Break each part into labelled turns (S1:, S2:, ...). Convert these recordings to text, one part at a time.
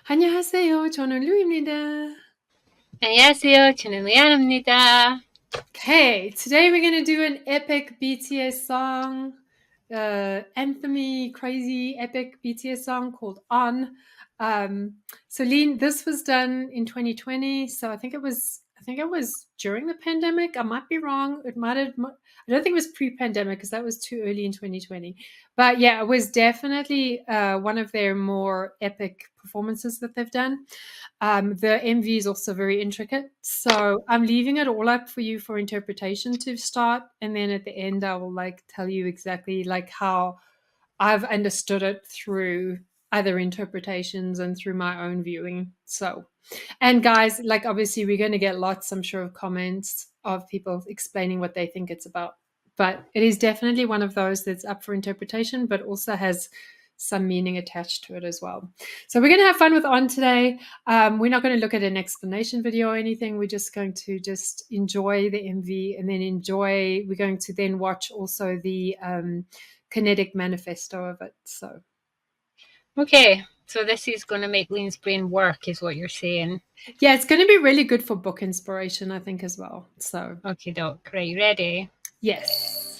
S1: 안녕하세요. 저는 루입니다.
S2: 안녕하세요. 저는 리안입니다.
S1: Okay, today we're going to do an epic BTS song, anthemy, crazy, epic BTS song called On. So Lean, this was done in 2020. So I think it was during the pandemic. I might be wrong. I don't think it was pre-pandemic because that was too early in 2020. But yeah, it was definitely one of their more epic performances that they've done. The MV is also very intricate. So I'm leaving it all up for you for interpretation to start. And then at the end, I will tell you exactly how I've understood it through other interpretations and through my own viewing. So, and guys, obviously we're going to get lots, I'm sure, of comments of people explaining what they think it's about. But it is definitely one of those that's up for interpretation, but also has some meaning attached to it as well. So we're going to have fun with On today. We're not going to look at an explanation video or anything. We're just going to enjoy the MV and then we're going to then watch also the Kinetic Manifesto of it. So
S2: Okay, so this is going to make Lean's brain work, is what you're saying.
S1: Yeah, it's going to be really good for book inspiration, I think, as well. So
S2: okay, doc. Right, ready?
S1: Yes.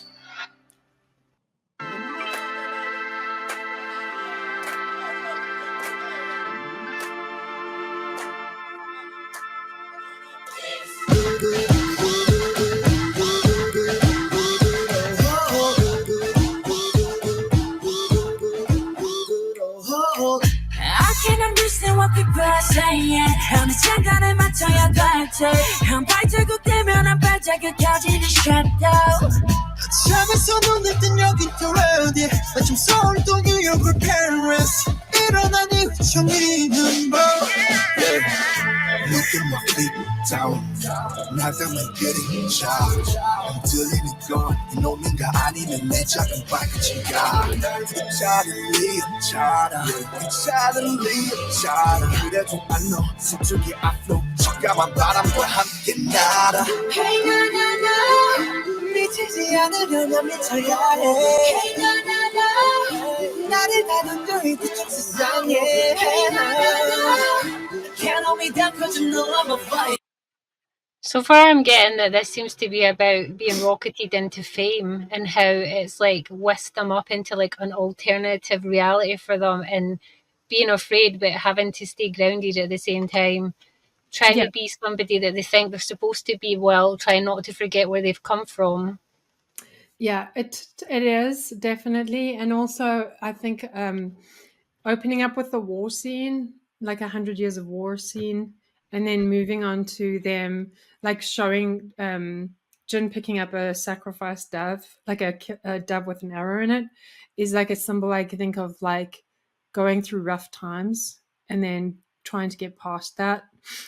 S3: What people are saying 어느 장단에 맞춰야 될지 한 발자국되면 한 발자국 켜지는 shadow 잠에서 눈을 뜬 여긴 또 어디 마침 서울도 뉴욕을 Paris 일어난 이후 정리는 뭐 Look at my feet down 나가면 그림자 흔들리는 건 이놈인가 아니면 내 작은 발끝인가 괜찮은 리었잖아 그래도 안 너 서쪽의 앞로 적감한 바람과 함께 날아 Hey na na na 미치지 않으려면 미쳐야 해 Hey na na na 나를 다룬 너의 그쪽 세상에 Hey na na na can't hold me down cause you know I'm a fire
S2: So far I'm getting that this seems to be about being rocketed into fame and how it's whisked them up into an alternative reality for them and being afraid but having to stay grounded at the same time, trying to be somebody that they think they're supposed to be while trying not to forget where they've come from.
S1: Yeah, it is definitely. And also I think opening up with the war scene, 100 years of war scene, and then moving on to them showing Jin picking up a sacrificed dove, a dove with an arrow in it, is a symbol I can think of going through rough times and then trying to get past that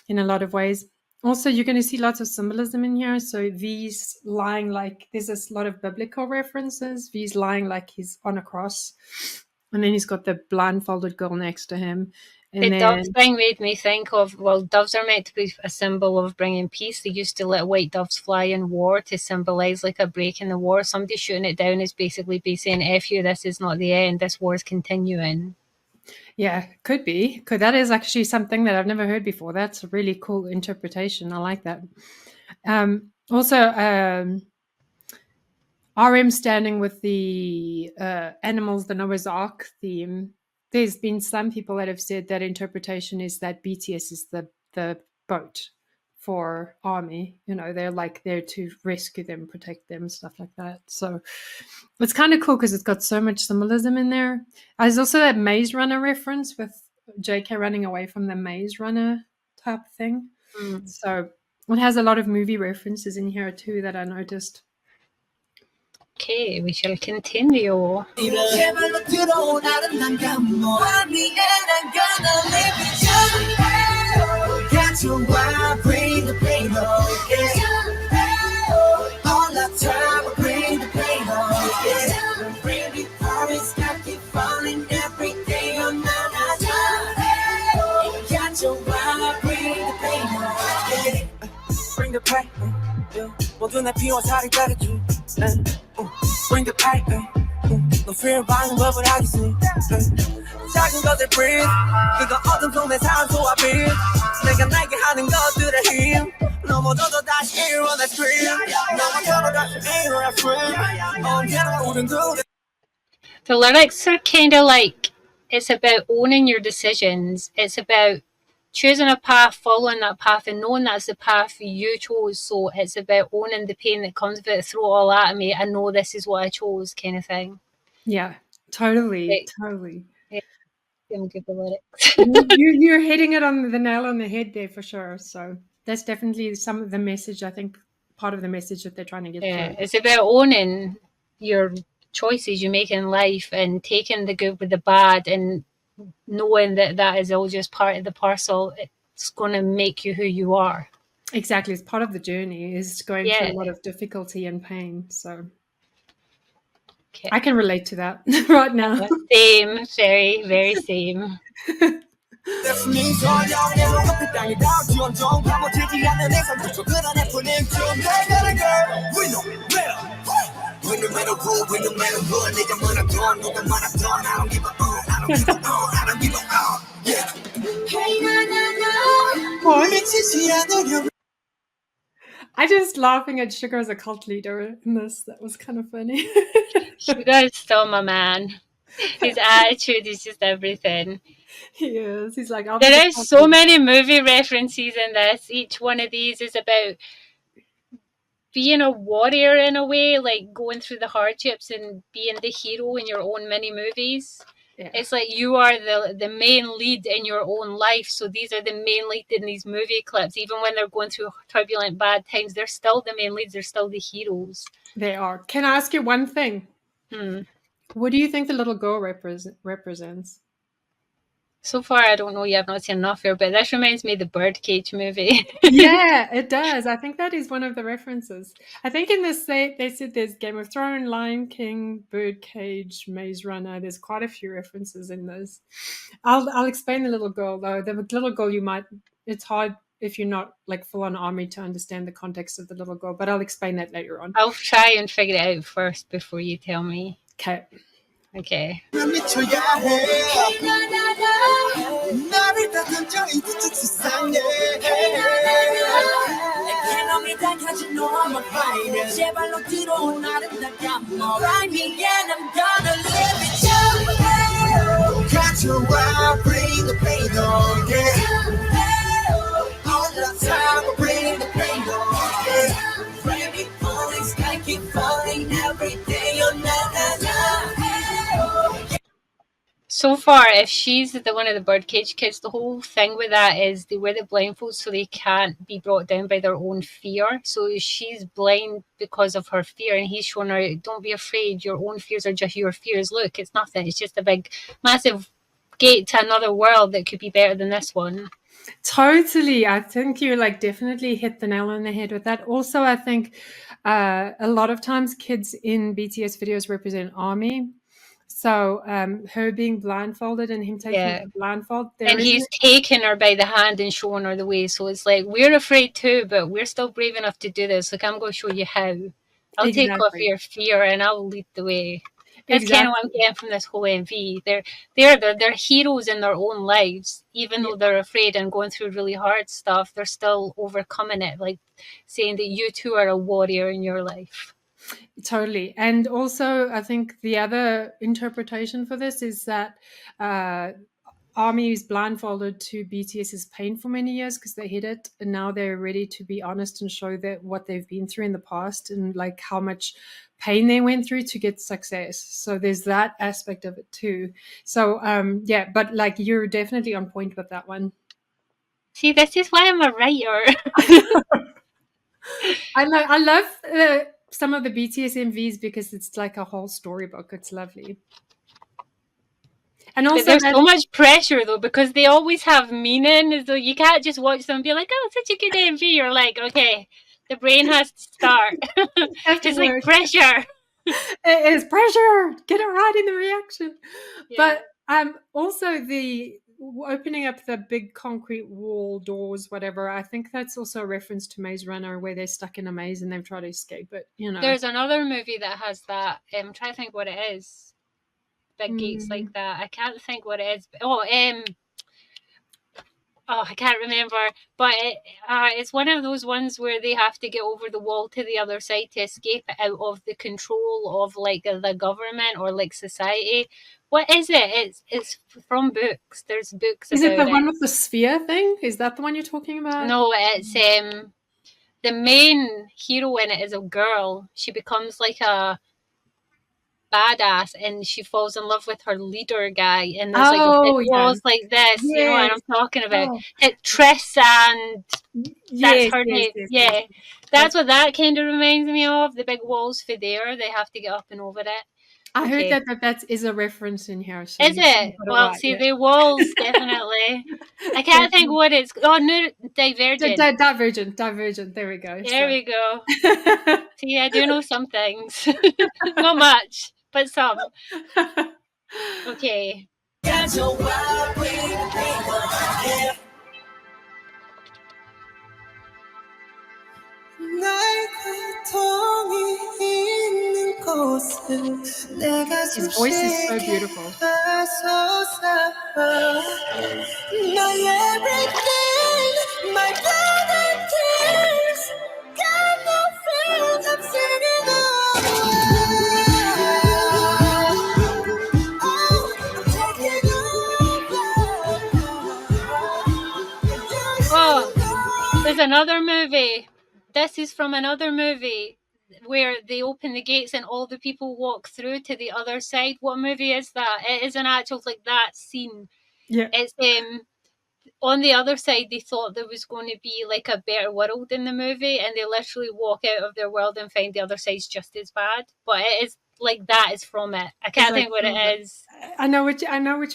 S1: in a lot of ways. Also, you're going to see lots of symbolism in here. So V's lying there's a lot of biblical references. V's lying he's on a cross. And then he's got the blindfolded girl next to him. And
S2: the dove thing made me think of, doves are meant to be a symbol of bringing peace. They used to let white doves fly in war to symbolise a break in the war. Somebody shooting it down is basically saying, F you, this is not the end, this war is continuing.
S1: Yeah, could be. That is actually something that I've never heard before. That's a really cool interpretation. I like that. Also, RM standing with the animals, the Noah's Ark theme. There's been some people that have said that interpretation is that BTS is the boat for army. They're there to rescue them, protect them, stuff like that. So it's kind of cool because it's got so much symbolism in there. There's also that Maze Runner reference with JK running away from the Maze Runner type thing. So it has a lot of movie references in here too that I noticed.
S2: Okay, we shall continue.
S3: Bring the pain, 모두 내 피와 살이 따르지. Bring the pain, no fear 반응법을 하겠으니. 작은 것들 breathe 그거 어둠 속에 산소와빛 내가 나에게 하는 것들의 힘 넘어져도 다시 일어나 scream 넘어져도 다시 일어나 scream 언제나 우린 둘이
S2: The lyrics are kind of like, it's about owning your decisions. It's about choosing a path, following that path, and knowing that's the path you chose. So it's about owning the pain that comes with it. Throw it all at me. I know this is what I chose, kind of thing.
S1: Yeah, totally,
S2: Like,
S1: totally.
S2: I'm good with lyrics.
S1: You're hitting it on the nail on the head there for sure. So that's definitely some of the message, I think, part of the message that they're trying to get through.
S2: It's about owning your choices you make in life and taking the good with the bad and knowing that that is all just part of the parcel. It's going to make you who you are.
S1: Exactly. It's part of the journey, is going through a lot of difficulty and pain. So I can relate to that right now.
S2: Same, very, very same.
S1: I just laughing at Sugar as a cult leader in this. That was kind of funny.
S2: Sugar is still my man. His attitude is just everything.
S1: He is. He's like,
S2: there are so many movie references in this. Each one of these is about being a warrior in a way, like going through the hardships and being the hero in your own mini movies. Yeah. It's like you are the main lead in your own life. So these are the main lead in these movie clips. Even when they're going through turbulent, bad times, they're still the main leads. They're still the heroes.
S1: They are. Can I ask you one thing? What do you think the little girl represents?
S2: So far, I don't know yet. I've not seen enough here, but this reminds me of the Birdcage movie.
S1: Yeah, it does. I think that is one of the references. I think in this, they said there's Game of Thrones, Lion King, Birdcage, Maze Runner. There's quite a few references in those. I'll explain the little girl, though. The little girl, it's hard if you're not like full on army to understand the context of the little girl, but I'll explain that later on.
S2: I'll try and figure it out first before you tell me.
S1: Okay.
S2: Okay. So far, if she's the one of the Birdcage kids, the whole thing with that is they wear the blindfolds so they can't be brought down by their own fear. So she's blind because of her fear, and he's showing her, don't be afraid, your own fears are just your fears. Look, it's nothing. It's just a big, massive gate to another world that could be better than this one.
S1: Totally. I think you definitely hit the nail on the head with that. Also, I think a lot of times kids in BTS videos represent ARMY. So her being blindfolded and him taking the blindfold.
S2: And he's taking her by the hand and showing her the way. So it's like, we're afraid too, but we're still brave enough to do this. Like, I'm going to show you how. I'll take off your fear and I'll lead the way. That's kind of what I'm getting from this whole MV. They're heroes in their own lives. Even though they're afraid and going through really hard stuff, they're still overcoming it. Like saying that you too are a warrior in your life.
S1: Totally. And also, I think the other interpretation for this is that ARMY is blindfolded to BTS's pain for many years because they hid it, and now they're ready to be honest and show that what they've been through in the past and like how much pain they went through to get success. So there's that aspect of it too. So but like you're definitely on point with that one.
S2: See, this is why I'm a writer.
S1: I love some of the BTS MVs because it's like a whole storybook. It's lovely. And also,
S2: there's so much pressure though, because they always have meaning. So you can't just watch them and be like, "Oh, such a good MV." You're like, "Okay, the brain has to start." It's like pressure.
S1: It is pressure. Get it right in the reaction. Yeah. But also the opening up the big concrete wall doors, whatever. I think that's also a reference to Maze Runner, where they're stuck in a maze and they've tried to escape it. You know,
S2: there's another movie that has that. I'm trying to think what it is. big gates like that. I can't think what it is. I can't remember, but it's one of those ones where they have to get over the wall to the other side to escape out of the control of like the government or like society. What is it? It's from books. There's books
S1: Is
S2: about
S1: it the
S2: it.
S1: one with the sphere thing? Is that the one you're talking about?
S2: No, it's the main hero in it is a girl. She becomes like a badass and she falls in love with her leader guy, and there's like big
S1: Yeah.
S2: walls like this. You know what I'm talking about?
S1: Oh.
S2: It's Triss, and that's
S1: Yes,
S2: her
S1: yes,
S2: name.
S1: yes,
S2: Yeah,
S1: yes.
S2: that's what that kind of reminds me of. The big walls for there, they have to get up and over it.
S1: I heard
S2: Okay.
S1: that is a reference in here. So
S2: Is it?
S1: got
S2: Well,
S1: right,
S2: see,
S1: yeah.
S2: the walls, definitely. I can't think what it's... Oh, no, Divergent.
S1: Divergent. There we go.
S2: There we go. See, I do know some things. Not much, but some. Okay.
S1: His voice is so beautiful.
S2: Oh, there's another movie. This is from another movie where they open the gates and all the people walk through to the other side. What movie is that? It is an actual like that scene.
S1: Yeah.
S2: It's on the other side they thought there was going to be like a better world in the movie, and they literally walk out of their world and find the other side's just as bad. But it is like that is from it. I can't think what it is.
S1: I know which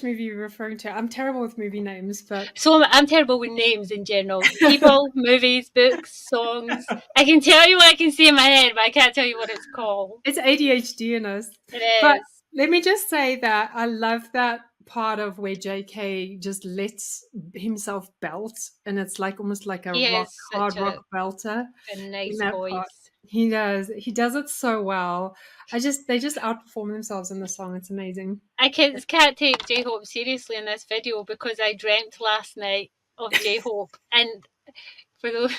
S1: movie you're referring to. I'm terrible with movie names, but
S2: so I'm terrible with names in general. People, movies, books, songs. I can tell you what I can see in my head, but I can't tell you what it's called.
S1: It's ADHD in us.
S2: It is.
S1: But let me just say that I love that part of where JK just lets himself belt, and it's like almost like a hard rock belter.
S2: A nice voice.
S1: Part. He does it so well. They just outperform themselves in the song. It's amazing.
S2: I can't take J-Hope seriously in this video because I dreamt last night of J-Hope, and for those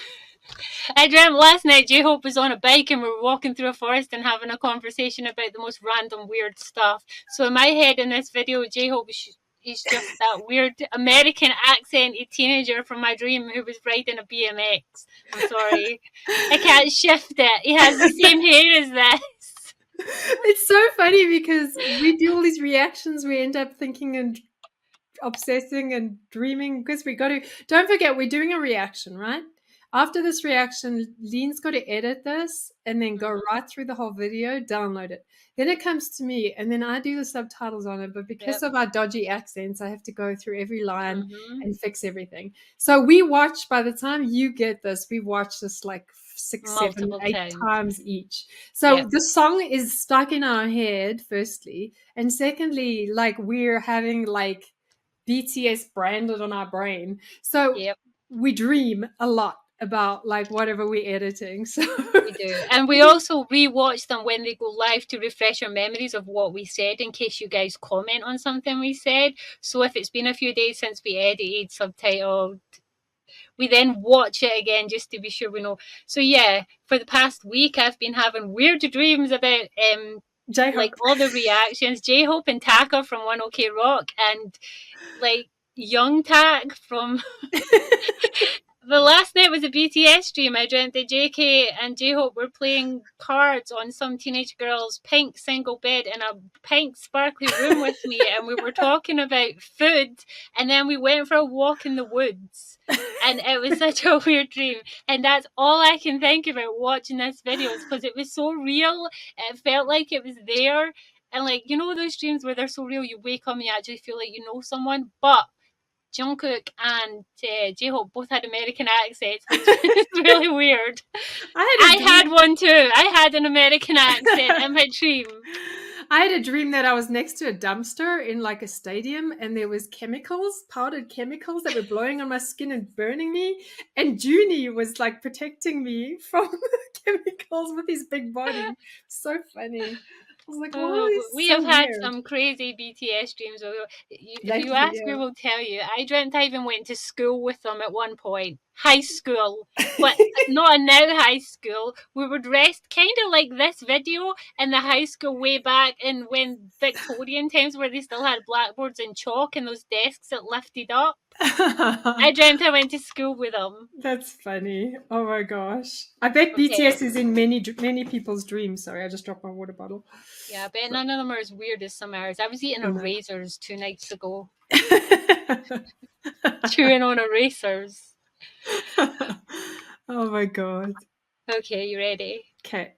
S2: I dreamt last night J-Hope was on a bike and we were walking through a forest and having a conversation about the most random weird stuff. So in my head in this video, J-Hope is just that weird American accented teenager from my dream who was riding a BMX. I'm sorry. I can't shift it. He has the same hair as this.
S1: It's so funny because we do all these reactions. We end up thinking and obsessing and dreaming because we got to. Don't forget, we're doing a reaction, right? After this reaction, Lean's got to edit this and then go right through the whole video, download it. Then it comes to me, and then I do the subtitles on it. But because of our dodgy accents, I have to go through every line and fix everything. So we watch, by the time you get this, we watch this like 6, 7, 8 times each. So the song is stuck in our head, firstly. And secondly, like we're having like BTS branded on our brain. So we dream a lot about like whatever we're editing. So
S2: we do. And we also rewatch them when they go live to refresh our memories of what we said in case you guys comment on something we said. So if it's been a few days since we edited, subtitled, we then watch it again just to be sure we know. So yeah, for the past week I've been having weird dreams about
S1: J-Hope.
S2: Like all the reactions. J-Hope and Taka from 1OK Rock, and like young Tak from the last night was a BTS stream. I dreamt that JK and J-Hope were playing cards on some teenage girl's pink single bed in a pink sparkly room with me, and we were talking about food, and then we went for a walk in the woods, and it was such a weird dream. And that's all I can think about watching this video, because it was so real. It felt like it was there, and like, you know those dreams where they're so real you wake up and you actually feel like you know someone. But Jungkook and J-Hope both had American accents, which is really weird. I had one too. I had an American accent in my dream.
S1: I had a dream that I was next to a dumpster in like a stadium, and there was powdered chemicals that were blowing on my skin and burning me. And Junie was like protecting me from the chemicals with his big body. So funny. was like,
S2: Oh,
S1: oh,
S2: we
S1: so
S2: have had
S1: weird.
S2: some crazy BTS dreams. If
S1: Lately,
S2: you ask
S1: yeah.
S2: her, we'll tell you. I dreamt I even went to school with them at one point. High school. But not now high school. We were dressed kind of like this video in the high school way back in when Victorian times where they still had blackboards and chalk and those desks that lifted up. I dreamt I went to school with them.
S1: That's funny. Oh my gosh. I bet
S2: Okay.
S1: BTS is in many people's dreams. Sorry, I just dropped my water bottle.
S2: Yeah, I bet none of them are as weird as some ours. I was eating
S1: Oh, no.
S2: erasers 2 nights ago. Chewing on erasers.
S1: Oh my god.
S2: Okay, you ready?
S1: Okay.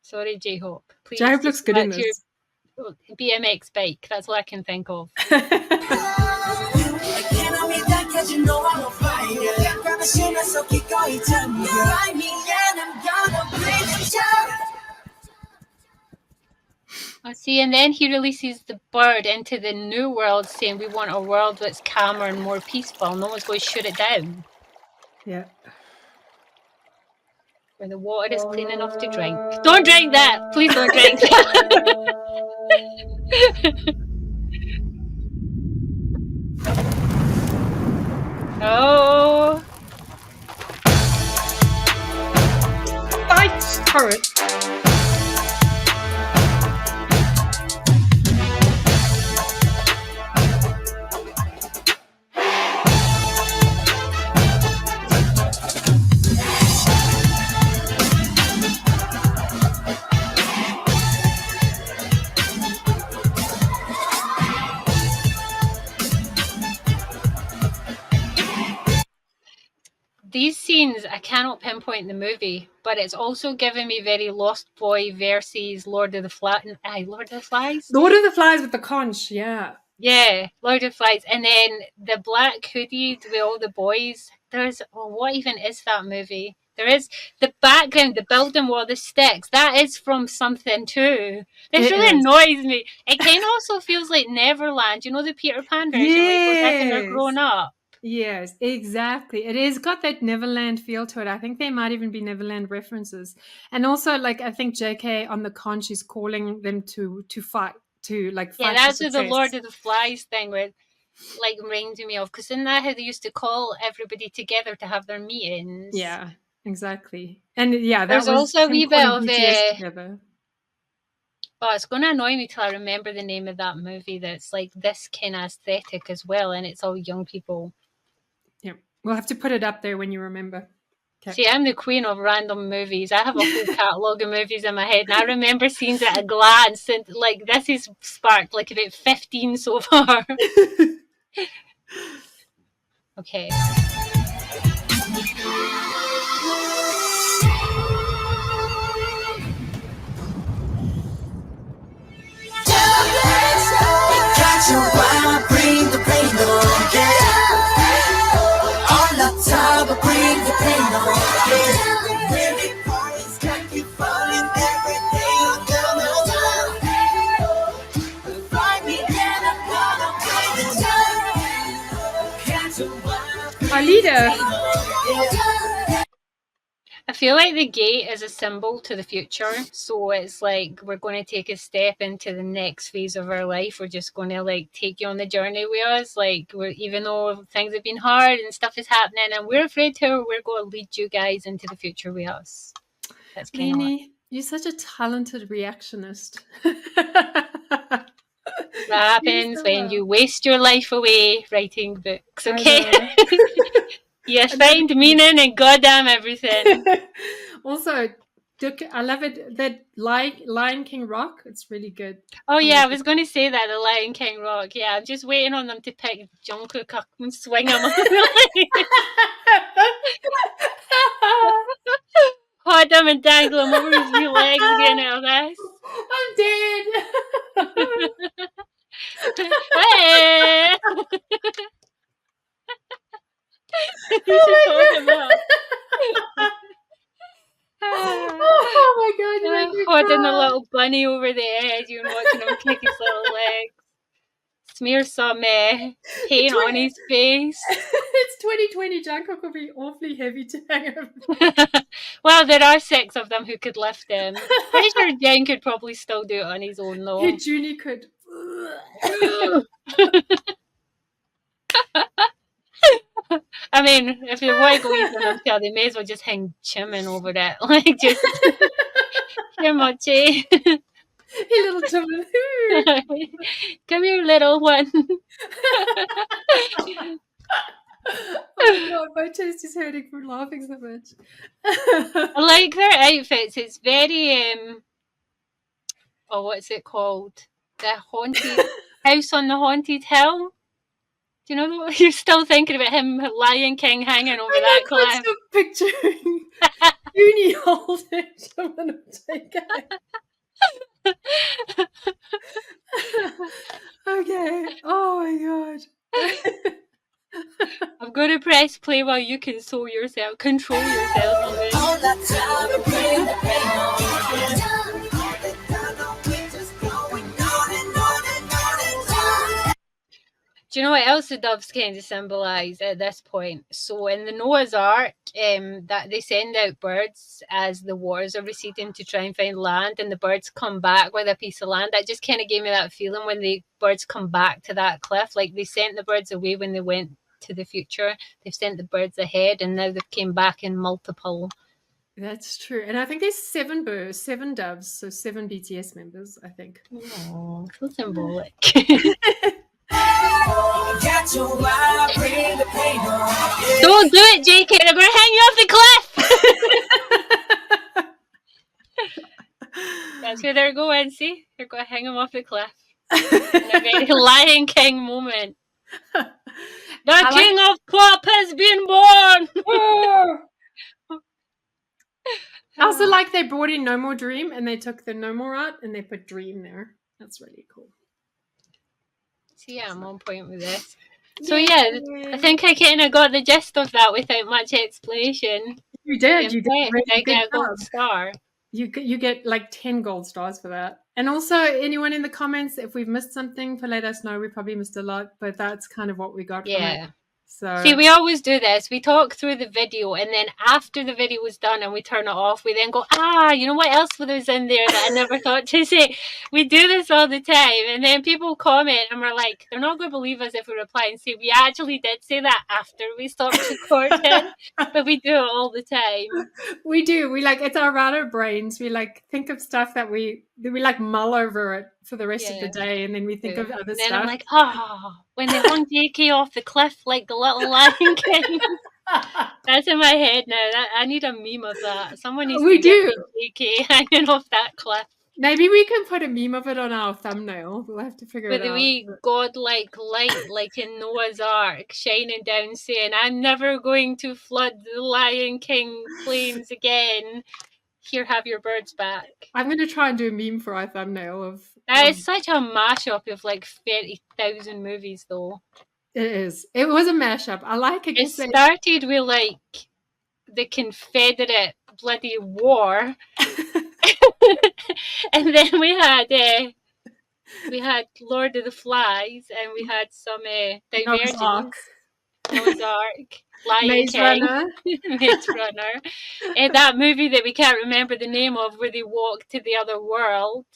S2: Sorry, J-Hope. Please
S1: J-Hope looks
S2: just
S1: good
S2: go
S1: in
S2: back to your
S1: this.
S2: BMX bike. That's all I can think of. I see, and then he releases the bird into the new world saying we want a world that's calmer and more peaceful. No one's going to shoot it down.
S1: Yeah.
S2: Where the water is clean enough to drink. Don't drink that! Please don't drink that! Oh!
S1: Fight turret!
S2: These scenes, I cannot pinpoint the movie, but it's also given me very Lost Boy versus Lord of the Flies. Lord of the Flies?
S1: Lord of the Flies with the conch, yeah.
S2: Yeah, Lord of the Flies. And then the black hoodie with all the boys. What even is that movie? There is the background, the building wall, the sticks. That is from something too. This really annoys me. It kind of also feels like Neverland. You know the Peter Pan version where it goes back and they're grown up?
S1: Yes, exactly. It has got that Neverland feel to it. I think there might even be Neverland references. And also, like, I think JK on the conch is calling them to fight, fight.
S2: Yeah, that's with the Lord of the Flies thing where reminds me of, because isn't that how they used to call everybody together to have their meetings?
S1: Yeah, exactly. And yeah, that
S2: there's
S1: was
S2: also a wee bit of
S1: BTS together.
S2: Oh, it's going to annoy me till I remember the name of that movie that's like this kind of aesthetic as well, and it's all young people.
S1: Yeah, we'll have to put it up there when you remember.
S2: Okay. See, I'm the queen of random movies. I have a whole catalogue of movies in my head, and I remember scenes at a glance, and this has sparked about 15 so far. Okay.
S3: Bring the pain on, yeah. On the top, bring the pain on, yeah. Really parties got you falling every day. I'm gonna find me and I'm gonna bring the time.
S1: Our leader.
S2: I feel like the gate is a symbol to the future, so it's like we're going to take a step into the next phase of our life. We're just going to take you on the journey with us. Even though things have been hard and stuff is happening, and we're afraid to, we're going to lead you guys into the future with us. That's kind of
S1: Leanie, you're such a talented reactionist.
S2: What happens when you waste your life away writing books? Okay. You find meaning in goddamn everything.
S1: Also, I love it. That Lion King rock, it's really good.
S2: Oh yeah, I was going to say that, the Lion King rock. Yeah, I'm just waiting on them to pick Jungkook up and swing him on the Hold him and dangle him over his wee legs again out of this.
S1: I'm dead.
S2: Hey! You should hold him up.
S1: Oh my god, you make me
S2: holding
S1: cry.
S2: the little bunny over the edge and watching him kick his little legs. Smear some paint on his face.
S1: It's 2020 Jungkook will be awfully heavy to hang over.
S2: Well, there are 6 of them who could lift him. Pretty sure Jen could probably still do it on his own, though.
S1: Hey, Junie could.
S2: I mean, if they want to go easy on themselves, they may as well just hang Jimin over it. Like, just, here, Mochi.
S1: Hey, little Jimin.
S2: Come here, little one.
S1: Oh my god, my chest is hurting from laughing so much.
S2: I like their outfits. It's very, oh, what's it called? The haunted house on the haunted hill. Do you know what? You're still thinking about him, Lion King, hanging over that cliff.
S1: I'm still picturing Junie holding Jimin Okay. Oh my god.
S2: I'm going to press play while you control yourself. Control yourself. Do you know what else the doves kind of symbolise at this point? So in the Noah's Ark, that they send out birds as the waters are receding to try and find land, and the birds come back with a piece of land. That just kind of gave me that feeling when the birds come back to that cliff. Like they sent the birds away when they went to the future. They've sent the birds ahead, and now they've came back in multiple.
S1: That's true. And I think there's 7 birds, 7 doves, so 7 BTS members, I think.
S2: Oh, so symbolic. Don't do it, JK. They're going to hang you off the cliff. That's where they're going. See, they're going to hang him off the cliff. In a very Lion King moment. The king of pop has been born.
S1: I also like they brought in No More Dream and they took the No More out and they put Dream there. That's really cool.
S2: So yeah, I'm on point with this. So yeah, I think I kind of got the gist of that without much explanation.
S1: You did. You did.
S2: I get a gold star.
S1: You get like 10 gold stars for that. And also, anyone in the comments, if we've missed something, let us know. We probably missed a lot, but that's kind of what we got from it. So
S2: see, we always do this. We talk through the video, and then after the video was done and we turn it off, we then go, you know what else was in there that I never thought to say? We do this all the time, and then people comment, and we're like, they're not going to believe us if we reply and say, we actually did say that after we stopped recording, but we do it all the time.
S1: We do. We like, it's our router brains. We like think of stuff that we like mull over it for the rest of the day, and then we think of other stuff.
S2: And then I'm like, when they hung JK off the cliff like the little Lion King. That's in my head now. I need a meme of that. Someone needs to get JK hanging off that cliff.
S1: Maybe we can put a meme of it on our thumbnail. We'll have to figure it out.
S2: With the wee godlike light, like in Noah's Ark, shining down, saying, "I'm never going to flood the Lion King plains again. Here, have your birds back."
S1: I'm going to try and do a meme for our thumbnail of.
S2: It's such a mashup of like 30,000 movies, though.
S1: It is. It was a mashup. I like it.
S2: It started with like the Confederate bloody war, and then we had Lord of the Flies, and we had some Divergence, Noah's Ark, Lion King, Maze Runner, and that movie that we can't remember the name of, where they walk to the other world.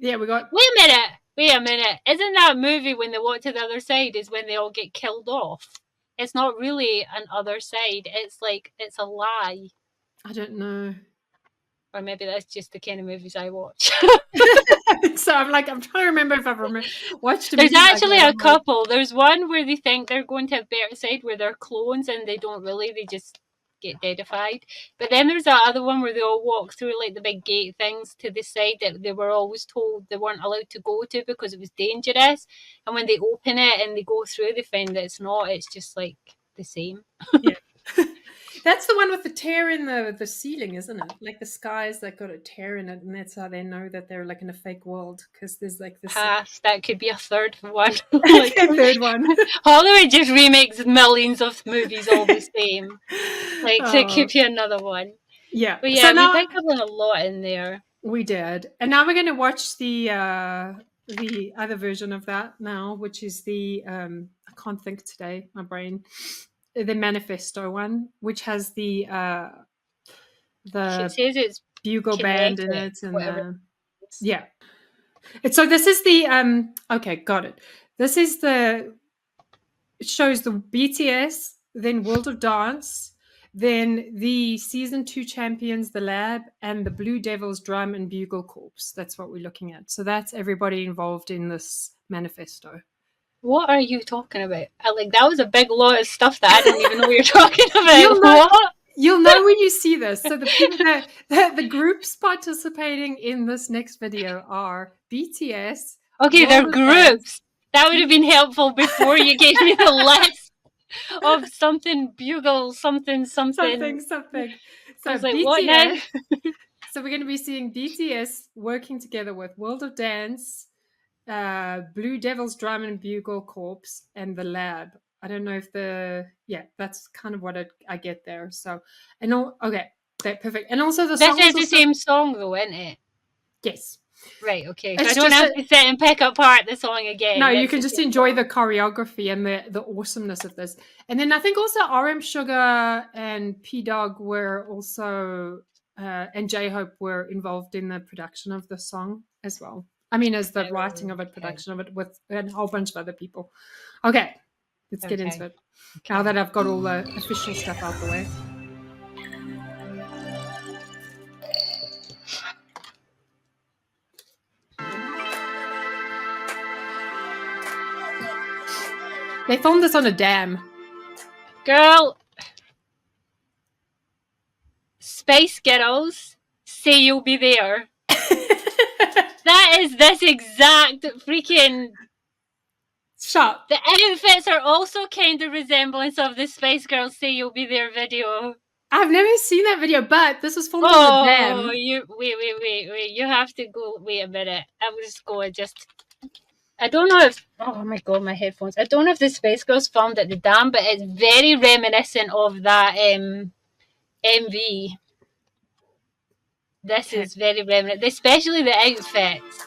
S1: Yeah, we got.
S2: Wait a minute. Isn't that movie when they walk to the other side is when they all get killed off? It's not really an other side. It's like, it's a lie.
S1: I don't know.
S2: Or maybe that's just the kind of movies I watch.
S1: So I'm trying to remember if I've watched a
S2: movie. There's actually a couple. There's one where they think they're going to a better side where they're clones and they don't really. They just get deadified. But then there's that other one where they all walk through like the big gate things to the side that they were always told they weren't allowed to go to because it was dangerous. And when they open it and they go through, they find that it's not. It's just like the same.
S1: Yeah. That's the one with the tear in the ceiling, isn't it? Like the skies that got a tear in it, and that's how they know that they're like in a fake world because there's like this.
S2: That could be a third one.
S1: Like a third one.
S2: Hollywood just remakes millions of movies all the same. Like there could be another one.
S1: Yeah,
S2: but yeah, so we picked up a lot in there.
S1: We did, and now we're going to watch the other version of that now, which is the I can't think today. My brain. the Manifesto one, which has the
S2: It says it's
S1: bugle band in
S2: Kinetic,
S1: it, and
S2: whatever.
S1: yeah. So this is the okay, got it. This is it shows the BTS, then World of Dance, then the season 2 champions, the Lab, and the Blue Devils Drum and Bugle Corps. That's what we're looking at. So that's everybody involved in this manifesto.
S2: What are you talking about? That was a big lot of stuff that I didn't even know what you're talking about.
S1: You'll know when you see this. So the groups participating in this next video are BTS.
S2: Okay, they're groups. That would have been helpful before you gave me the list of something bugle, something.
S1: So
S2: I was like,
S1: BTS,
S2: what now?
S1: So we're going to be seeing BTS working together with World of Dance, Blue Devils Drum and Bugle Corps, and the Lab. I don't know if that's kind of what I get there. So, and all, okay, perfect. And also
S2: this is the same song though, isn't it?
S1: Yes.
S2: Right, okay. So I don't have to sit and pick apart the song again.
S1: No, you can just enjoy the choreography and the awesomeness of this. And then I think also RM Sugar and P Dog were also, and J-Hope were involved in the production of the song as well. I mean, as the writing of it, production of it, with a whole bunch of other people. Okay, let's get into it. Okay. Now that I've got all the official stuff out the way. They filmed this on a dam.
S2: Girl, Spice Girls, say you'll be there. That is this exact freaking
S1: shot.
S2: The outfits are also kind of resemblance of the Spice Girls Say You'll Be There video.
S1: I've never seen that video, but this was filmed on a dam.
S2: Oh, wait. You have to go. Wait a minute. I was going I don't know if... Oh my god, my headphones. I don't know if the Spice Girls filmed at the dam, but it's very reminiscent of that MV. This is very reminiscent, especially the outfits.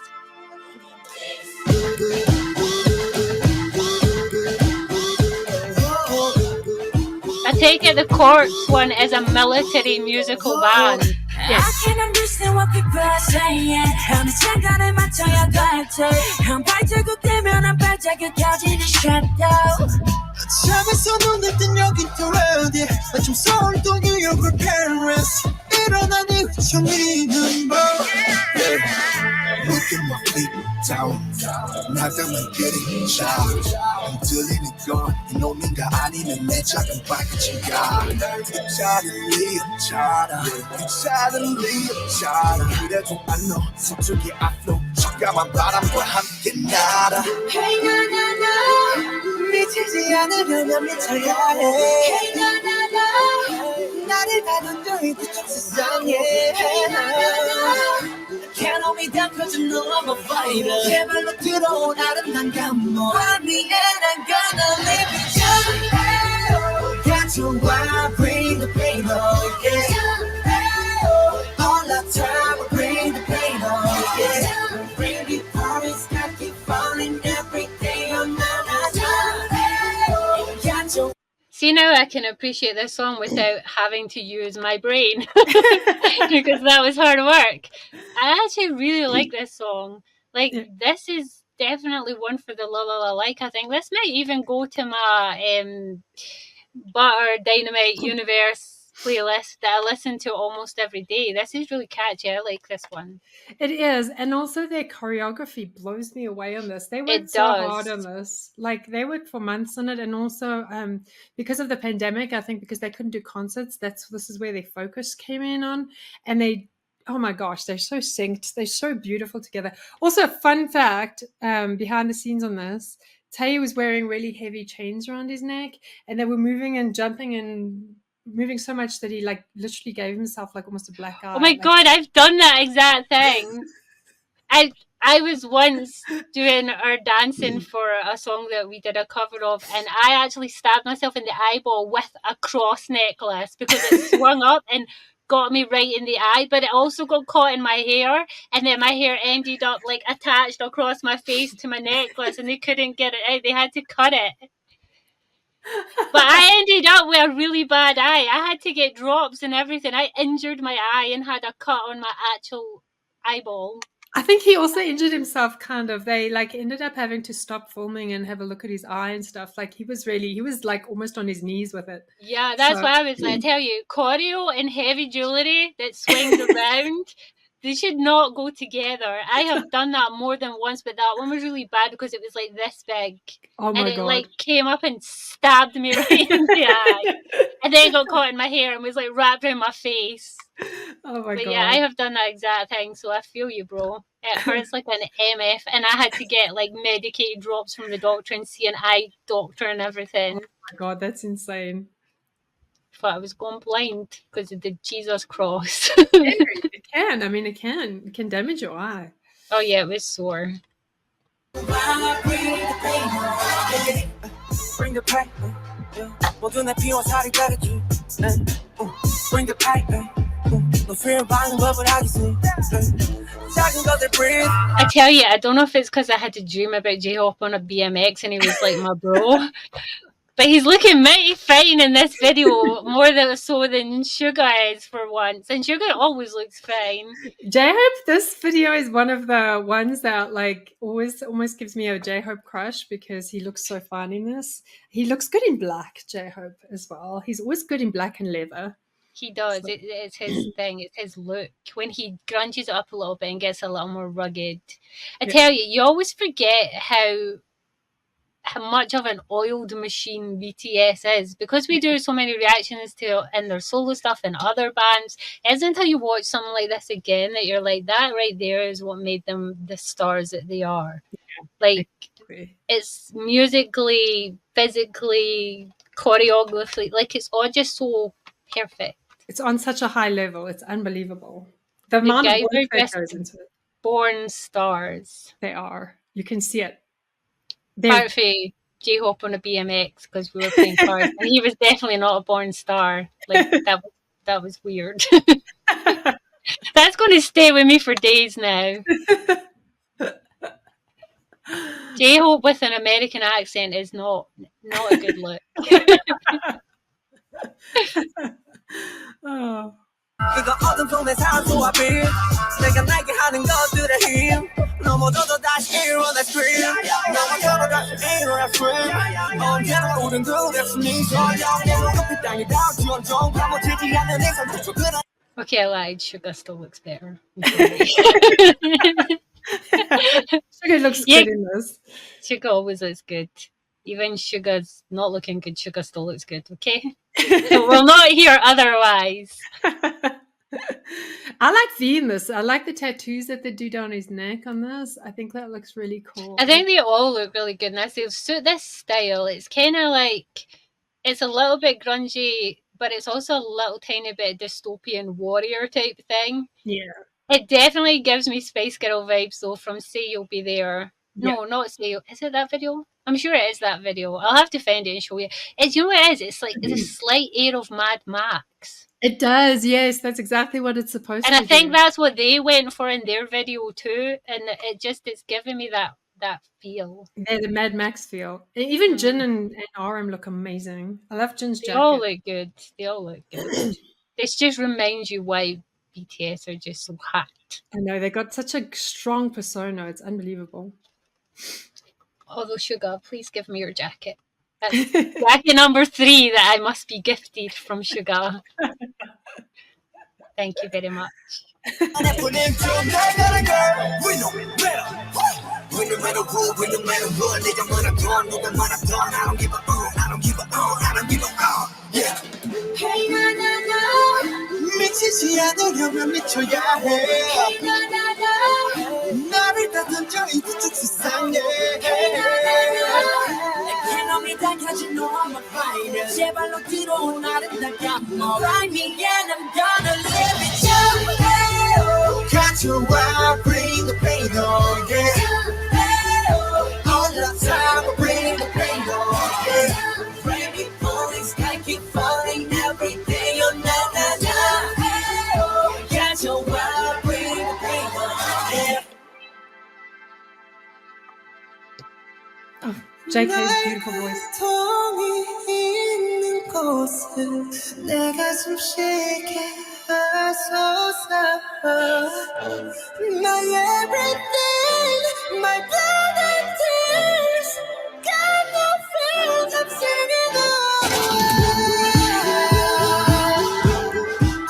S2: I take it the Corpse one is a military musical band.
S1: Yes.
S3: Look at my feet down. 나가면 getting shot. Until it's gone. 이놈인가 아니면 내 작은 발끝인가. Suddenly I'm tired. Suddenly I'm tired. 그래도 I know 서쪽이 앞으로 촉감한 바람과 함께 날아. Hey na na na. 미치지 않으려면 미쳐야 해. Hey na na na. 나를 가둔 그쪽 세상에. Hey na na na. Can't hold me down cause you know I'm a fighter. 제발로 들어온 아름다운 감동. Find me and I'm gonna live with you. Got you why bring the pain on, yeah. All the time I bring the pain on, yeah. Bring the promise, I keep falling every day on my time. Got you.
S2: See, now I can appreciate this song without having to use my brain because that was hard work. I actually really like this song. This is definitely one for the La La La like. I think this might even go to my Butter Dynamite Universe playlist that I listen to almost every day. This is really catchy. I like this one.
S1: It is, and also their choreography blows me away on this. They worked so hard on this. They worked for months on it, and also because of the pandemic, I think because they couldn't do concerts, this is where their focus came in on, and they. Oh my gosh, they're so synced. They're so beautiful together. Also, fun fact, behind the scenes on this, Tae was wearing really heavy chains around his neck, and they were moving and jumping and moving so much that he literally gave himself almost a black eye.
S2: Oh my god, I've done that exact thing. I was once doing our dancing for a song that we did a cover of, and I actually stabbed myself in the eyeball with a cross necklace because it swung up and got me right in the eye, but it also got caught in my hair, and then my hair ended up attached across my face to my necklace, and they couldn't get it out. They had to cut it. But I ended up with a really bad eye. I had to get drops and everything. I injured my eye and had a cut on my actual eyeball.
S1: I think he also injured himself, kind of. They like ended up having to stop filming and have a look at his eye and stuff. Like he was like almost on his knees with it.
S2: Yeah, that's
S1: So-
S2: why I was like, I tell you, choreo and heavy jewellery that swings around, they should not go together. I have done that more than once, but that one was really bad because it was like this big.
S1: Oh my
S2: And it
S1: God.
S2: like came up and stabbed me right in the eye. And then it got caught in my hair and was like wrapped around my face.
S1: Oh my
S2: But
S1: God.
S2: yeah, I have done that exact thing, so I feel you, bro. It hurts like an MF, and I had to get like medicated drops from the doctor and see an eye doctor and everything.
S1: Oh my God, that's insane.
S2: Thought I was going blind because of the Jesus cross.
S1: It can. I mean, it can damage your eye.
S2: Oh yeah, it was sore.
S3: Bring the pain. 모두 내 피와 살이 되겠지. Bring the pain. No fear 받는 법을 알겠지. 작은 것들 breathe.
S2: I tell you, I don't know if it's because I had to dream about J-Hope on a BMX and he was like my bro. But he's looking mighty fine in this video, more than so than Suga is for once. And Suga always looks fine.
S1: J-Hope, this video is one of the ones that like almost gives me a J-Hope crush because he looks so fine in this. He looks good in black, J-Hope, as well. He's always good in black and leather.
S2: He does. It's his thing. It's his look. When he grunges it up a little bit and gets a little more rugged. I tell you, you always forget how much of an oiled machine BTS is because we do so many reactions to in their solo stuff and other bands. It isn't until you watch something like this again that you're like, that right there is what made them the stars that they are. Yeah, like it's musically, physically, choreographically, like it's all just so perfect.
S1: It's on such a high level. It's unbelievable. The amount of work that goes into it.
S2: Born stars.
S1: They are. You can see it.
S2: Apart from J-Hope on a BMX because we were playing cards, and he was definitely not a born star. Like that was weird. That's going to stay with me for days now. J-Hope with an American accent is not a good look.
S1: Oh.
S3: 그거 어떤 동네 사람 소화빌 내가 나게 하는 것들의 힘 넘어져도 다시 일어나 scream 넘어져도 다시 일어나 scream 언제나 우린 그래 숨이 설령 내 눈앞에 땅이 닿지언정 파묻히지 않는 이상 그런
S2: Okay, I lied. Suga still looks better.
S1: Suga looks good in this.
S2: Suga always looks good. Even Suga's not looking good, Suga still looks good, okay? So we'll not hear otherwise.
S1: I like V in this. I like the tattoos that they do down his neck on this. I think that looks really cool.
S2: I think they all look really good. And I say suit this style. It's kind of like, it's a little bit grungy, but it's also a little tiny bit dystopian warrior type thing.
S1: Yeah.
S2: It definitely gives me Spice Girl vibes though from Say You'll Be There.
S1: Yeah.
S2: No, not Say Is it that video? I'm sure it is that video. I'll have to find it and show you. It's, you know what it is? It's like it's a slight air of Mad Max.
S1: It does, yes. That's exactly what it's supposed to
S2: And I think
S1: do.
S2: that's what they went for in their video too. And it's giving me that feel.
S1: Yeah, the Mad Max feel. Even Jin and RM look amazing. I love Jin's jacket.
S2: They all look good. They all look good. This just reminds you why BTS are just so hot.
S1: I know, they got such a strong persona. It's unbelievable.
S2: Although, Suga, please give me your jacket. That's jacket number 3 that I must be gifted from Suga. Thank you very much.
S3: 미치지 않으려면 미쳐야 해 나를 따뜻한 이 부축 세상에 내 놈이 당겨진 너 I'm a fighter 제발로 뒤로 나를 다가와 Find me and I'm gonna live it up 가져와 bring the pain on yeah all the time bring the pain on yeah bring it falling sky keep falling every day you're not
S1: JK's beautiful voice.
S3: 곳을 내가 숨 쉬게 하소서 My everything My blood and tears Got no friends I'm singing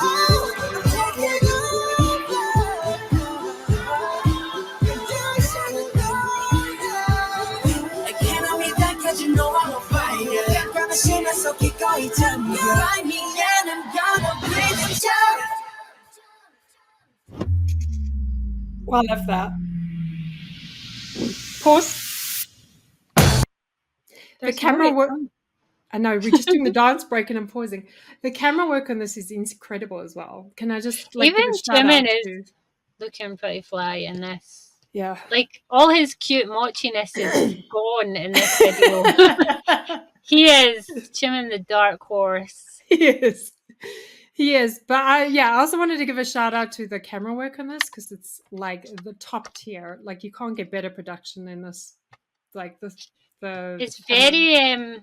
S3: Oh, I'm taking over You should know I cannot be that cause you know I'm on fire Gonna shine so 기꺼이 잠겨 Find me and I'm gonna breathe and shout
S1: Well, I love that. Pause. The camera work. I know, we're just doing the dance break and I'm pausing. The camera work on this is incredible as well. Can I just like
S2: Even
S1: give a shout out
S2: Jimin
S1: to...
S2: is looking pretty fly in this.
S1: Yeah.
S2: Like, all his cute mochiness is gone in this video. He is Jimin the dark horse.
S1: He is. He is. But I also wanted to give a shout out to the camera work on this because it's like the top tier. Like, you can't get better production than this. Like,
S2: It's very...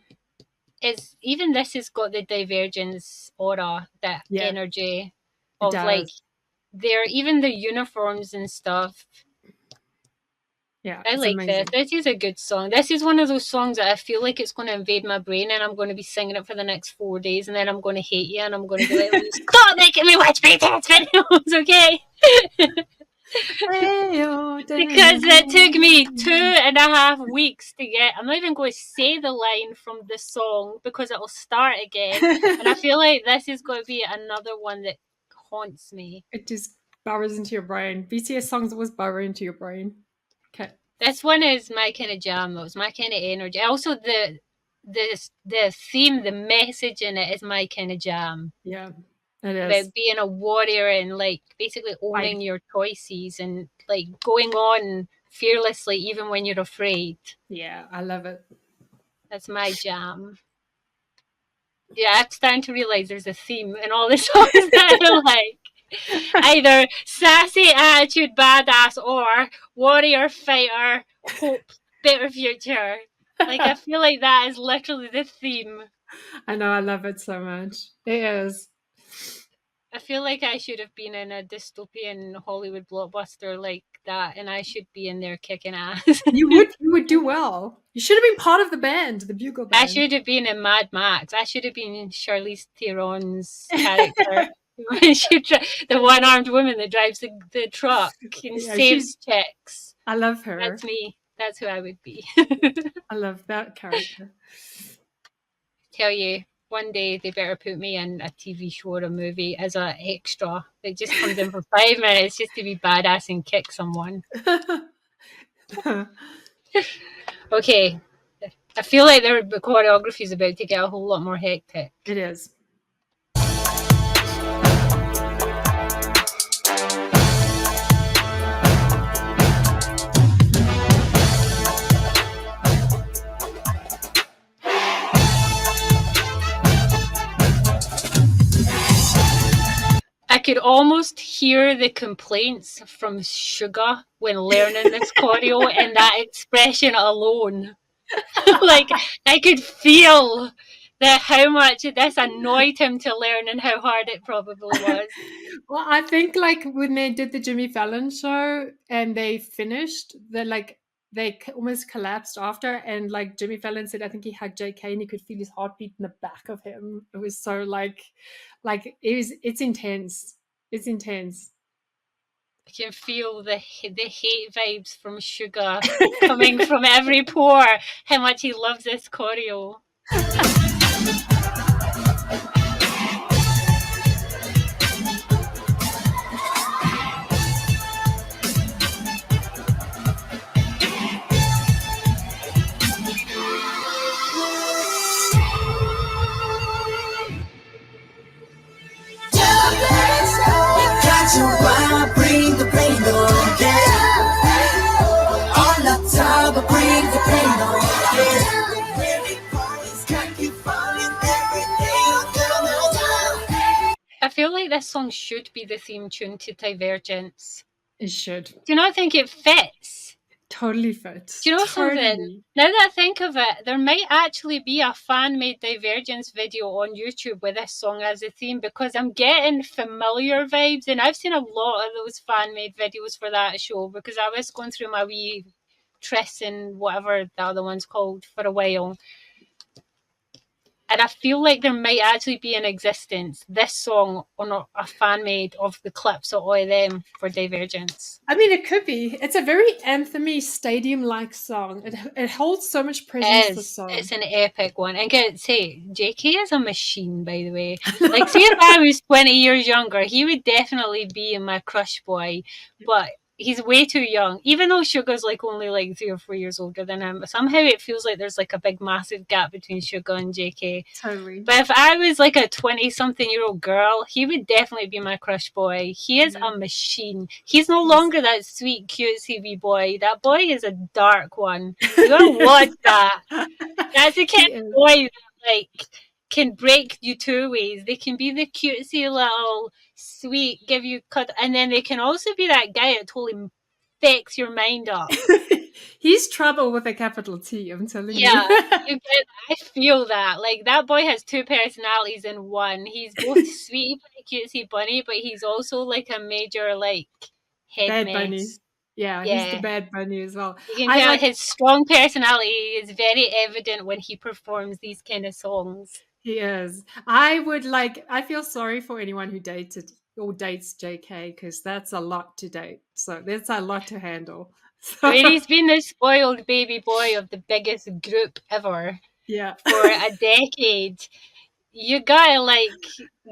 S2: It's even this has got the Divergence aura, that energy of like even the uniforms and stuff.
S1: Yeah,
S2: I like
S1: amazing.
S2: this. This is a good song. This is one of those songs that I feel like it's going to invade my brain and I'm going to be singing it for the next 4 days and then I'm going to hate you and I'm going to be like, stop making me watch BTS videos, okay? Because it took me 2.5 weeks to get... I'm not even going to say the line from the song because it'll start again. And I feel like this is going to be another one that haunts me.
S1: It just burrows into your brain. BTS songs always burrow into your brain. Okay.
S2: This one is my kind of jam, though. It's my kind of energy. Also, the theme, the message in it is my kind of jam.
S1: Yeah. It is.
S2: About being a warrior and like basically owning your choices and like going on fearlessly even when you're afraid.
S1: Yeah, I love it.
S2: That's my jam. Yeah, I'm starting to realize there's a theme in all the songs that I like. Either sassy attitude badass or warrior fighter hope better future. Like, I feel like that is literally the theme.
S1: I know, I love it so much. It is.
S2: I feel like I should have been in a dystopian Hollywood blockbuster like that, and I should be in there kicking ass.
S1: You would do well. You should have been part of the band, the Bugle Band.
S2: I should have been in Mad Max. I should have been Charlize Theron's character. The one-armed woman that drives the truck and saves chicks.
S1: I love her.
S2: That's me. That's who I would be.
S1: I love that character.
S2: Tell you, one day they better put me in a TV show or a movie as an extra. It just comes in for 5 minutes just to be badass and kick someone. Okay. I feel like the choreography is about to get a whole lot more hectic.
S1: It is.
S2: I could almost hear the complaints from Suga when learning this choreo and that expression alone. Like, I could feel that how much this annoyed him to learn and how hard it probably was.
S1: Well, I think like when they did the Jimmy Fallon show and they finished, they almost collapsed after, and like Jimmy Fallon said, I think he hugged JK and he could feel his heartbeat in the back of him. It was so it's intense. It's intense.
S2: I can feel the hate vibes from Suga coming from every pore, how much he loves this choreo.
S3: Bring the pain on, yeah. On the top, bring the pain on, yeah.
S2: I feel like this song should be the theme tune to Divergence.
S1: It should.
S2: Do you not think it fits?
S1: Totally fit.
S2: Do you know
S1: Totally.
S2: something? Now that I think of it, there might actually be a fan-made Divergence video on YouTube with this song as a theme, because I'm getting familiar vibes, and I've seen a lot of those fan-made videos for that show, because I was going through my wee Triss and whatever the other one's called for a while. And I feel like there might actually be in existence this song on a fan made of the clips of all of them for Divergence.
S1: I mean, it could be. It's a very anthem-y, stadium-like song. It holds so much presence, this song.
S2: It's an epic one. And can I say, JK is a machine, by the way. Like, see, if I was 20 years younger, he would definitely be my crush boy. But he's way too young. Even though Suga's like only like 3 or 4 years older than him, somehow it feels like there's like a big massive gap between Suga and JK.
S1: Totally.
S2: But if I was like a 20-something-year-old girl, he would definitely be my crush boy. He is a machine. He's no longer that sweet, cutesy wee boy. That boy is a dark one. You gotta watch that. That's the kind of boy that like can break you two ways. They can be the cutesy little sweet, give you cut, and then they can also be that guy that totally fucks your mind up.
S1: He's trouble with a capital T, I'm telling you.
S2: I feel that. Like, that boy has 2 personalities in one. He's both sweet, cutesy bunny, but he's also like a major like head
S1: bad
S2: mess.
S1: bunny. Yeah, he's the bad bunny as well.
S2: You can tell his strong personality is very evident when he performs these kind of songs.
S1: He is. I feel sorry for anyone who dated or dates JK, because that's a lot to date. So that's a lot to handle. So,
S2: I mean, he's been the spoiled baby boy of the biggest group ever.
S1: Yeah.
S2: For a decade. You gotta like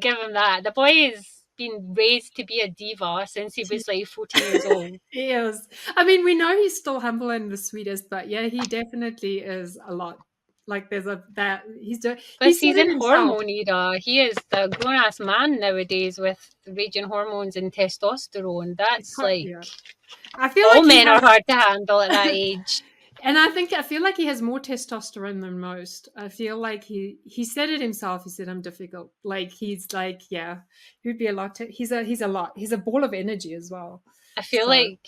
S2: give him that. The boy has been raised to be a diva since he was like 14 years old.
S1: He is. I mean, we know he's still humble and the sweetest, but yeah, he definitely is a lot. Like he's
S2: in hormone era. He is a grown ass man nowadays with raging hormones and testosterone. That's
S1: I feel
S2: all men are hard to handle at that age.
S1: And I feel like he has more testosterone than most. I feel like he said it himself. He said, "I'm difficult." Like he's like, yeah, he'd be a lot. He's a lot. He's a ball of energy as well.
S2: I feel like,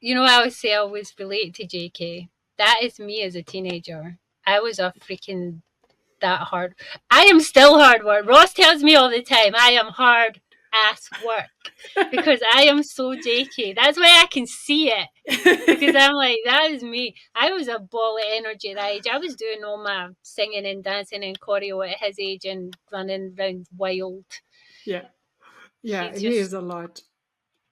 S2: I always relate to JK. That is me as a teenager. I was a freaking that hard. I am still hard work. Ross tells me all the time, I am hard ass work because I am so JK. That's why I can see it, because I'm like, that is me. I was a ball of energy at that age. I was doing all my singing and dancing and choreo at his age and running around wild.
S1: He is a lot.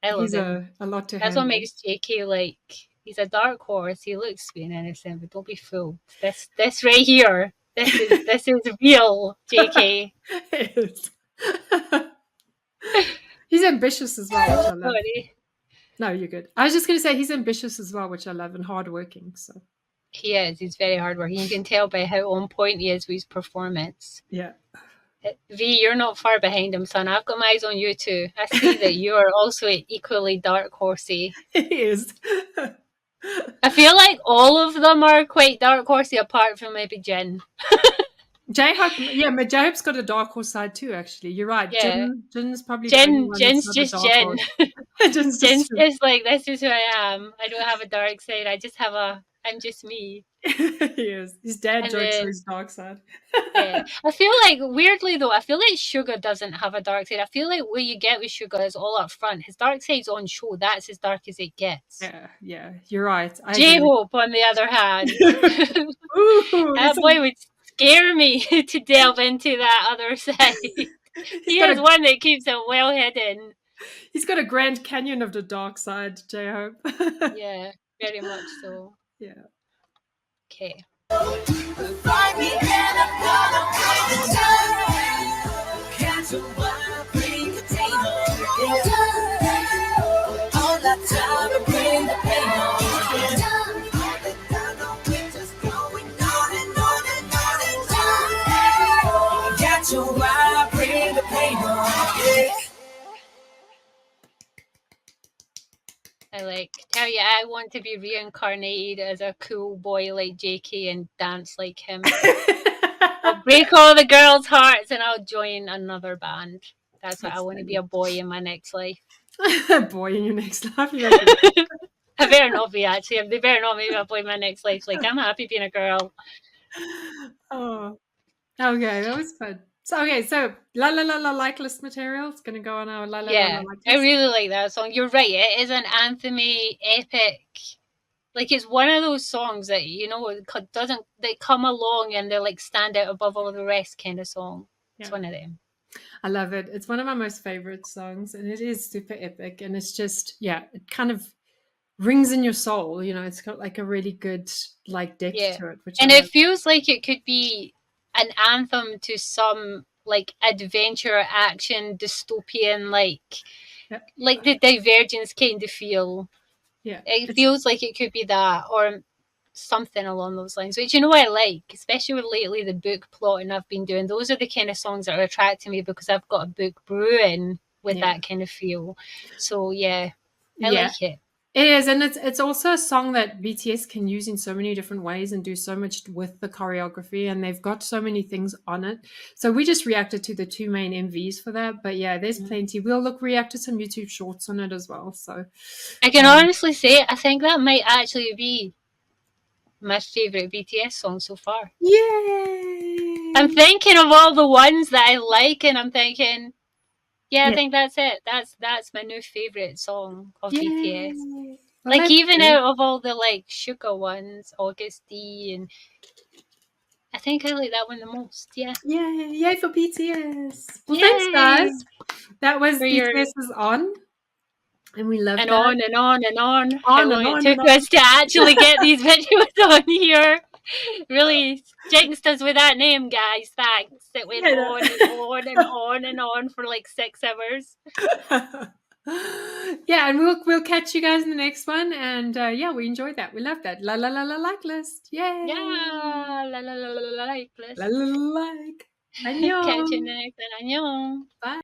S2: He's
S1: a lot to handle.
S2: That's what makes JK like, he's a dark horse. He looks sweet and innocent, but don't be fooled. This right here, this is real JK.
S1: It is. He's ambitious as well, which I love. No, you're good. I was just going to say he's ambitious as well, which I love, and hardworking. So
S2: he is. He's very hardworking. You can tell by how on point he is with his performance.
S1: Yeah.
S2: V, you're not far behind him, son. I've got my eyes on you too. I see that you are also equally dark horsey.
S1: He is.
S2: I feel like all of them are quite dark horsey, apart from maybe Jin.
S1: J-Hope, but J-Hope's got a dark horse side too, actually. You're right.
S2: Yeah.
S1: Jin's probably
S2: Jin's just Jin.
S1: Jin's
S2: just like, this is who I am. I don't have a dark side. I'm just me.
S1: He is. His dad jokes for his dark side.
S2: Yeah. I feel like, weirdly though, Suga doesn't have a dark side. I feel like what you get with Suga is all up front. His dark side's on show. That's as dark as it gets.
S1: Yeah, you're right.
S2: J-Hope, on the other hand, that boy would scare me to delve into that other side. He is one that keeps it well hidden.
S1: He's got a Grand Canyon of the dark side, J-Hope.
S2: Yeah, very much so.
S1: Yeah.
S2: Okay. I want to be reincarnated as a cool boy like JK and dance like him. I'll break all the girls' hearts and I'll join another band. That's what I want to be, a boy in my next life.
S1: A boy in your next life? I
S2: I better not be, actually. They better not make me play My Next Life. Like, I'm happy being a girl.
S1: Oh, okay, that was fun. So La La La La like list material. It's gonna go on our La La La La
S2: Yeah,
S1: like
S2: I
S1: list.
S2: really like that song. You're right. It is an anthemy, epic. Like, it's one of those songs that, you know, they come along and they like stand out above all the rest kind of song. It's one of them.
S1: I love it. It's one of my most favorite songs, and it is super epic. And it's just, yeah, it kind of rings in your soul. You know, it's got like a really good like depth
S2: Yeah.
S1: to it, which
S2: And
S1: I
S2: it
S1: love.
S2: feels like it could be an anthem to some like adventure action dystopian like the Divergence kind of feel.
S1: Yeah,
S2: It feels like it could be that or something along those lines, which, you know, I like, especially with lately the book plotting I've been doing. Those are the kind of songs that are attracting me because I've got a book brewing with that kind of feel. So yeah, I like it.
S1: It is, and it's also a song that BTS can use in so many different ways and do so much with the choreography, and they've got so many things on it. So we just reacted to the 2 main MVs for that, but yeah, there's plenty. We'll react to some YouTube shorts on it as well. So
S2: I can honestly say I think that might actually be my favorite BTS song so far.
S1: Yay!
S2: I'm thinking of all the ones that I like, and I'm thinking, yeah, I think that's it. That's my new favorite song of BTS.
S1: Well,
S2: like, even out of all the like sugar ones, August D, and I think I like that one the most. Yeah.
S1: Yay for BTS. Well,
S2: Yay!
S1: thanks, guys. That was
S2: For your
S1: BTS's On, and we love
S2: and
S1: that.
S2: on and on and on.
S1: On
S2: How
S1: and
S2: long it
S1: on
S2: took
S1: and on.
S2: us to actually get these videos on here. Really jinxed us with that name, guys. Thanks. It went on and on and on and on for like 6 hours.
S1: Yeah, and we'll catch you guys in the next one. And yeah, we enjoyed that. We loved that. La la la la like list. Yay!
S2: Yeah, la la la la la like list.
S1: La la la like. Annyeong.
S2: Catch you next. Annyeong.
S1: Bye.